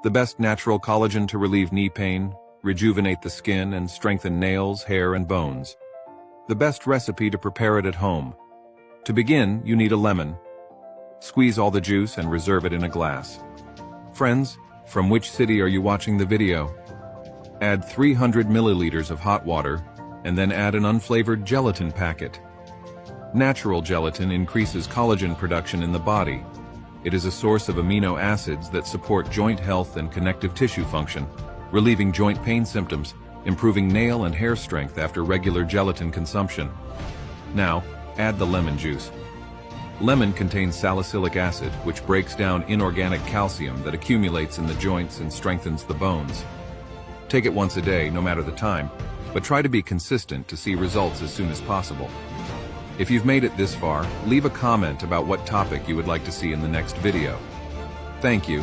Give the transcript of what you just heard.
The best natural collagen to relieve knee pain, rejuvenate the skin, and strengthen nails, hair, and bones. The best recipe to prepare it at home. To begin, you need a lemon. Squeeze all the juice and reserve it in a glass. Friends, from which city are you watching the video? Add 300 milliliters of hot water, and then add an unflavored gelatin packet. Natural gelatin increases collagen production in the body. It is a source of amino acids that support joint health and connective tissue function, relieving joint pain symptoms, improving nail and hair strength after regular gelatin consumption. Now, add the lemon juice. Lemon contains salicylic acid, which breaks down inorganic calcium that accumulates in the joints and strengthens the bones. Take it once a day, no matter the time, but try to be consistent to see results as soon as possible. If you've made it this far, leave a comment about what topic you would like to see in the next video. Thank you.